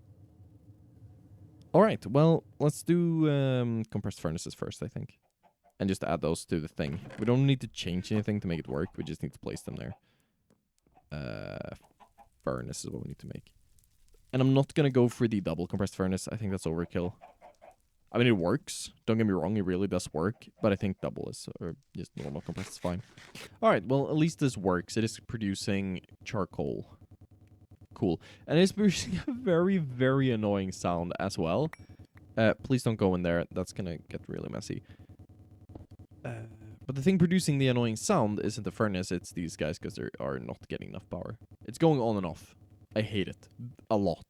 Alright, well, let's do compressed furnaces first, I think. And just add those to the thing. We don't need to change anything to make it work. We just need to place them there. Furnace is what we need to make. And I'm not going to go for the double compressed furnace. I think that's overkill. I mean, it works. Don't get me wrong, it really does work. But I think double is, or just normal compressed is fine. Alright, well, at least this works. It is producing charcoal. Cool. And it's producing a very, very annoying sound as well. Please don't go in there. That's going to get really messy. But the thing producing the annoying sound isn't the furnace, it's these guys because they are not getting enough power. It's going on and off. I hate it. A lot.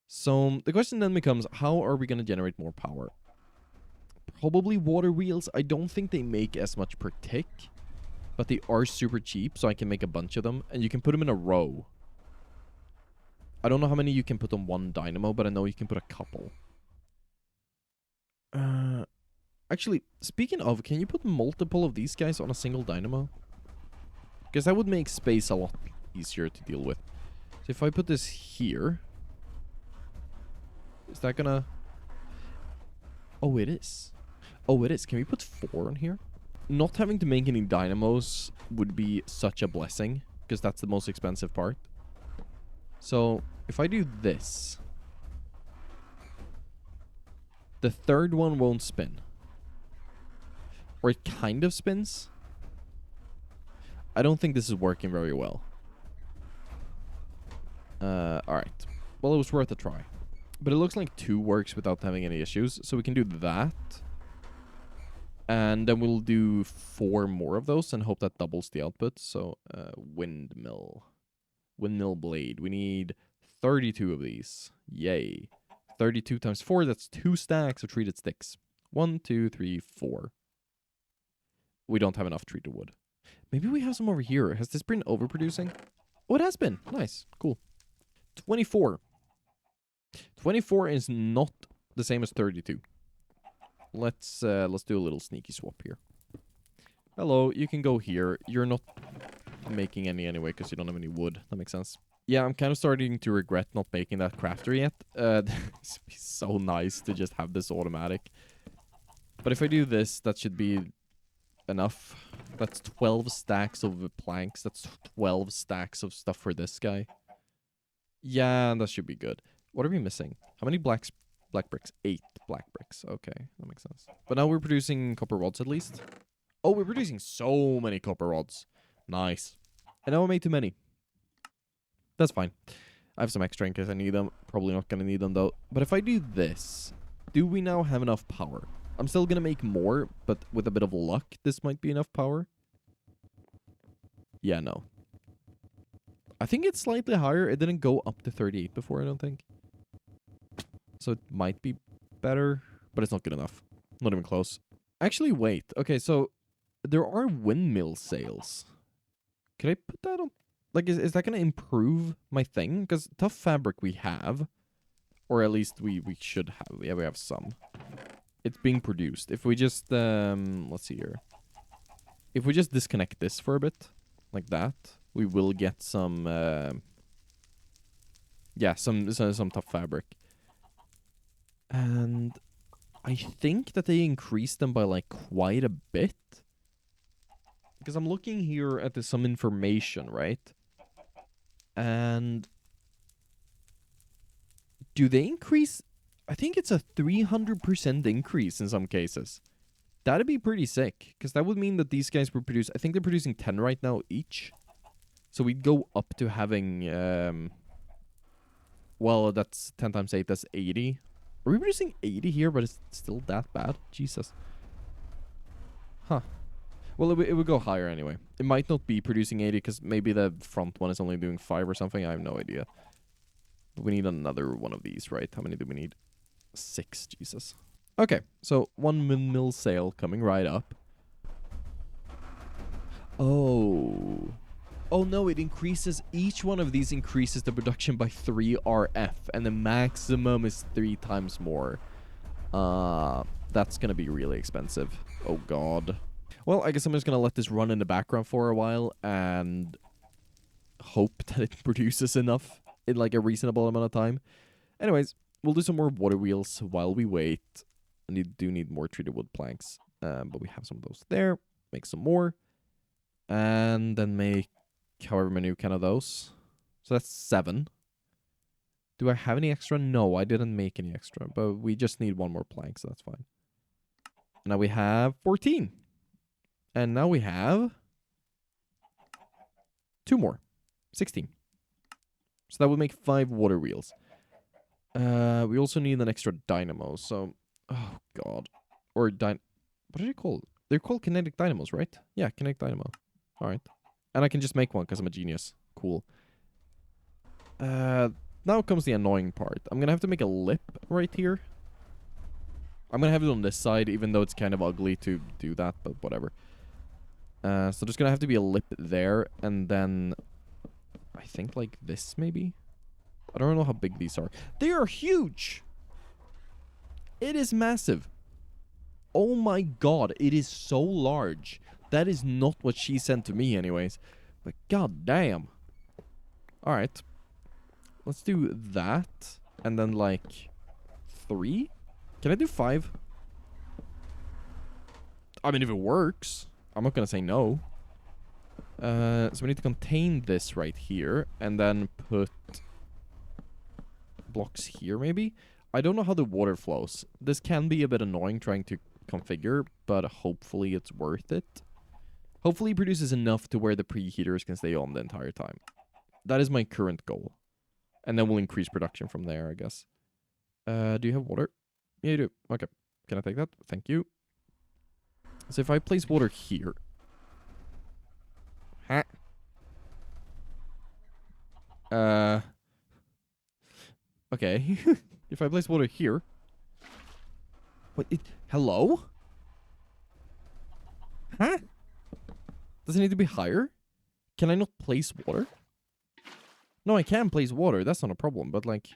So the question then becomes, how are we going to generate more power? Probably water wheels. I don't think they make as much per tick, but they are super cheap, so I can make a bunch of them. And you can put them in a row. I don't know how many you can put on one dynamo, but I know you can put a couple. Actually, speaking of, can you put multiple of these guys on a single dynamo? Because that would make space a lot easier to deal with. So if I put this here... Is that gonna... Oh, it is. Oh, it is. Can we put 4 on here? Not having to make any dynamos would be such a blessing, because that's the most expensive part. So, if I do this... The third one won't spin. Or it kind of spins. I don't think this is working very well. Alright. Well, it was worth a try. But it looks like 2 works without having any issues. So we can do that. And then we'll do 4 more of those and hope that doubles the output. So, windmill. Windmill blade. We need 32 of these. Yay. 32 times 4, that's 2 stacks of treated sticks. 1, 2, 3, 4. We don't have enough treated wood. Maybe we have some over here. Has this been overproducing? Oh, it has been. Nice. Cool. 24. 24 is not the same as 32. Let's do a little sneaky swap here. Hello, you can go here. You're not making any anyway because you don't have any wood. That makes sense. Yeah, I'm kind of starting to regret not making that crafter yet. It's so nice to just have this automatic. But if I do this, that should be enough. That's 12 stacks of planks. That's 12 stacks of stuff for this guy. Yeah, that should be good. What are we missing? How many black bricks? 8 black bricks. Okay, that makes sense. But now we're producing copper rods at least. Oh, we're producing so many copper rods. Nice. And now I made too many. That's fine. I have some extra in case I need them. Probably not going to need them though. But if I do this, do we now have enough power? I'm still going to make more, but with a bit of luck, this might be enough power. Yeah, no. I think it's slightly higher. It didn't go up to 38 before, I don't think. So it might be better, but it's not good enough. Not even close. Actually, wait. Okay, so there are windmill sails. Could I put that on? Like, is that going to improve my thing? Because tough fabric we have. Or at least we should have. Yeah, we have some. It's being produced. If we just, let's see here. If we just disconnect this for a bit, like that, we will get some, yeah, some tough fabric. And I think that they increased them by, like, quite a bit. Because I'm looking here at some information, right? And do they increase? I think it's a 300% increase in some cases. That'd be pretty sick. Because that would mean that these guys will produce, I think they're producing 10 right now each. So we'd go up to having, well, that's 10 times 8, that's 80. Are we producing 80 here, but it's still that bad? Jesus. Huh. Well, it would go higher anyway. It might not be producing 80, because maybe the front one is only doing 5 or something. I have no idea. But we need another one of these, right? How many do we need? 6, Jesus. Okay, so 1 windmill sail coming right up. Oh. Oh no, it increases, each one of these increases the production by 3 RF, and the maximum is 3 times more. That's gonna be really expensive. Oh god. Well, I guess I'm just gonna let this run in the background for a while, and hope that it produces enough in like a reasonable amount of time. Anyways, we'll do some more water wheels while we wait. And you do need more treated wood planks, but we have some of those there. Make some more. And then make however many you can of those. So that's 7. Do I have any extra? No, I didn't make any extra. But we just need 1 more plank, so that's fine. Now we have 14. And now we have 2 more. 16. So that would make 5 water wheels. We also need an extra dynamo, so... Oh, God. Or what are they called? They're called kinetic dynamos, right? Yeah, kinetic dynamo. Alright. And I can just make one because I'm a genius. Cool. Now comes the annoying part. I'm gonna have to make a lip right here. I'm gonna have it on this side, even though it's kind of ugly to do that, but whatever. So there's gonna have to be a lip there, and then... I think like this, maybe? I don't know how big these are. They are huge! It is massive. Oh my god, it is so large. That is not what she sent to me anyways. But god damn. Alright. Let's do that. And then like 3? Can I do 5? I mean, if it works. I'm not gonna say no. So we need to contain this right here. And then put blocks here maybe? I don't know how the water flows. This can be a bit annoying trying to configure, but hopefully it's worth it. Hopefully it produces enough to where the preheaters can stay on the entire time. That is my current goal. And then we'll increase production from there, I guess. Do you have water? Yeah, you do. Okay. Can I take that? Thank you. So if I place water here... Huh? Okay. If I place water here... What? Hello? Huh? Does it need to be higher? Can I not place water? No, I can place water. That's not a problem, but like...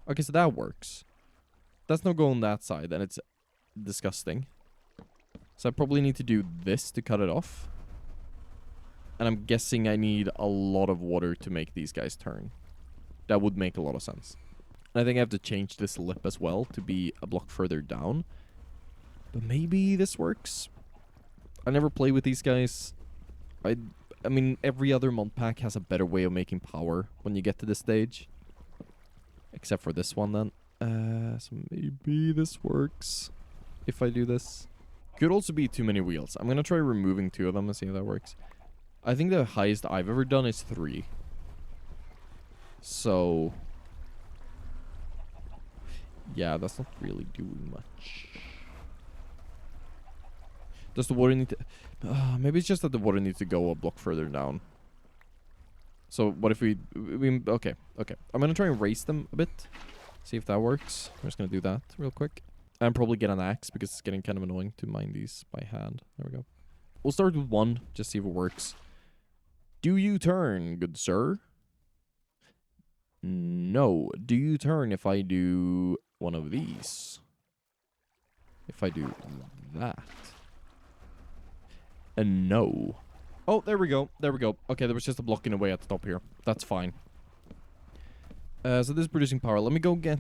Okay, so that works. That's not going on that side, and it's disgusting. So I probably need to do this to cut it off. And I'm guessing I need a lot of water to make these guys turn. That would make a lot of sense. And I think I have to change this lip as well to be a block further down. But maybe this works. I never play with these guys. I mean, every other mod pack has a better way of making power when you get to this stage. Except for this one then. So maybe this works. If I do this. Could also be too many wheels. I'm going to try removing 2 of them and see how that works. I think the highest I've ever done is 3. So... yeah, that's not really doing much. Does the water need to... maybe it's just that the water needs to go a block further down. So what if we okay. I'm going to try and raise them a bit. See if that works. I'm just going to do that real quick. And probably get an axe because it's getting kind of annoying to mine these by hand. There we go. We'll start with 1, just see if it works. Do you turn, good sir? No. Do you turn if I do one of these? If I do that? And no. Oh, there we go. There we go. Okay, there was just a block in the way at the top here. That's fine. So this is producing power. Let me go get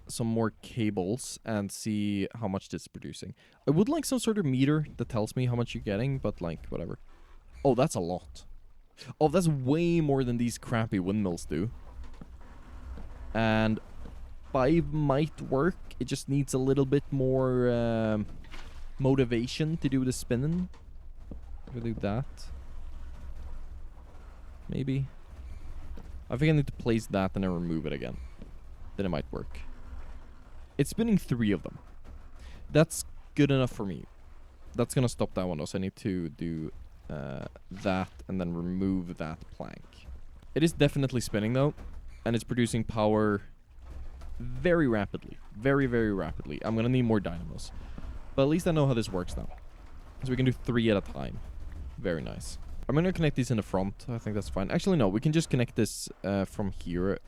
some more cables and see how much this is producing. I would like some sort of meter that tells me how much you're getting, but like, whatever. Oh, that's a lot. Oh, that's way more than these crappy windmills do. And 5 might work. It just needs a little bit more motivation to do the spinning. We'll do that. maybe. I think I need to place that and then remove it again. Then it might work. It's spinning 3 of them. That's good enough for me. That's gonna stop that one though, so I need to do that and then remove that plank. It is definitely spinning though, and it's producing power very rapidly. Very, very rapidly. I'm gonna need more dynamos. But at least I know how this works now. So we can do 3 at a time. Very nice. I'm gonna connect these in the front. I think that's fine. Actually, no. We can just connect this from here.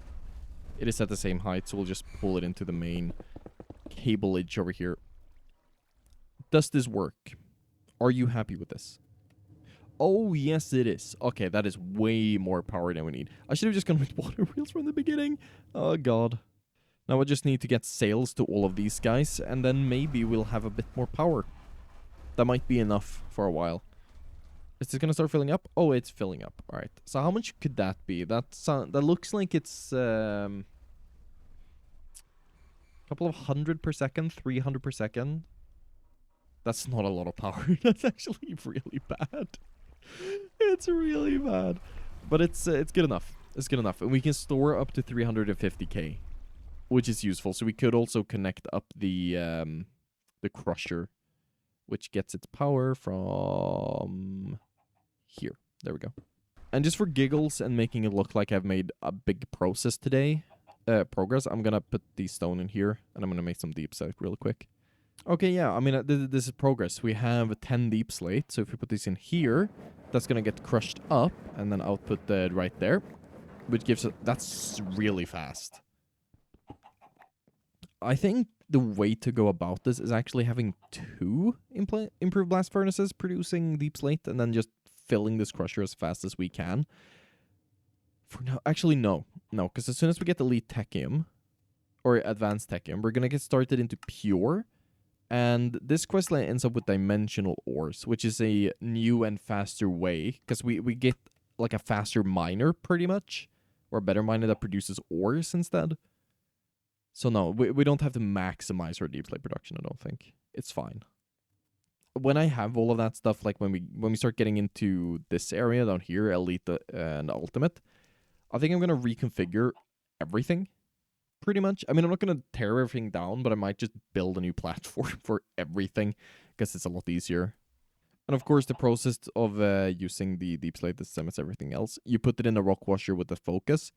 It is at the same height, so we'll just pull it into the main cableage over here. Does this work? Are you happy with this? Oh, yes, it is. Okay, that is way more power than we need. I should have just gone with water wheels from the beginning. Oh, God. Now I just need to get sails to all of these guys, and then maybe we'll have a bit more power. That might be enough for a while. Is this going to start filling up? Oh, it's filling up. All right. So how much could that be? That looks like it's a couple of 100 per second, 300 per second. That's not a lot of power. That's actually really bad. It's really bad. But it's good enough. It's good enough. And we can store up to 350k, which is useful. So we could also connect up the crusher, which gets its power from here. There we go. And just for giggles and making it look like I've made a big progress today, I'm gonna put the stone in here, and I'm gonna make some deep slate real quick. Okay, yeah, I mean, this is progress. We have 10 deep slate, so if we put this in here, that's gonna get crushed up, and then output right there, which gives it, that's really fast. I think the way to go about this is actually having 2 improved blast furnaces producing deep slate, and then just filling this crusher as fast as we can. For now, actually, no, because as soon as we get elite techium, or advanced techium, we're gonna get started into pure. And this questline ends up with dimensional ores, which is a new and faster way, because we get like a faster miner, pretty much, or a better miner that produces ores instead. So no, we don't have to maximize our deep slate production, I don't think. It's fine. When I have all of that stuff, like when we start getting into this area down here, elite and ultimate, I think I'm going to reconfigure everything. Pretty much. I mean, I'm not going to tear everything down, but I might just build a new platform for everything, because it's a lot easier. And of course, the process of using the deep slate, the same as everything else, you put it in a rock washer with the focus.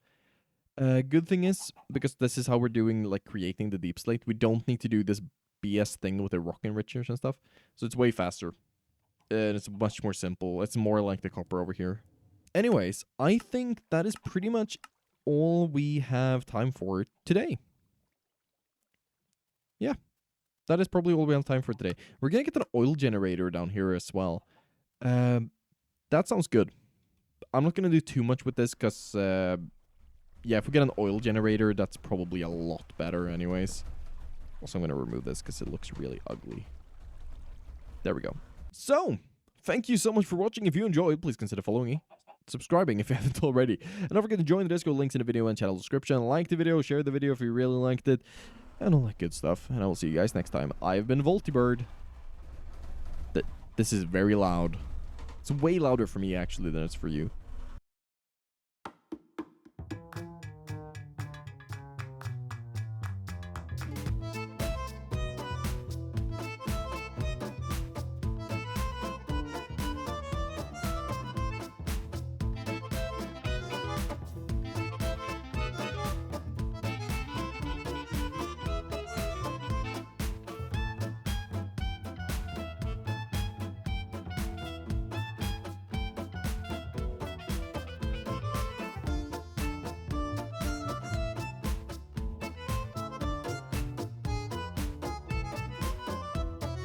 Good thing is, because this is how we're doing, like, creating the deep slate, we don't need to do this BS thing with the rock enrichers and stuff. So it's way faster. And it's much more simple. It's more like the copper over here. Anyways, I think that is pretty much all we have time for today. Yeah, that is probably all we have time for today. We're gonna get an oil generator down here as well. That sounds good. I'm not gonna do too much with this because yeah, if we get an oil generator, that's probably a lot better anyways. Also, I'm gonna remove this because it looks really ugly. There we go. So, thank you so much for watching. If you enjoyed, please consider following me, subscribing if you haven't already, and don't forget to join the Discord, links in the video and channel description. Like the video, share the video if you really liked it, and all that good stuff. And I will see you guys next time. I've been WoltyBird. This is very loud. It's way louder for me actually than it's for you.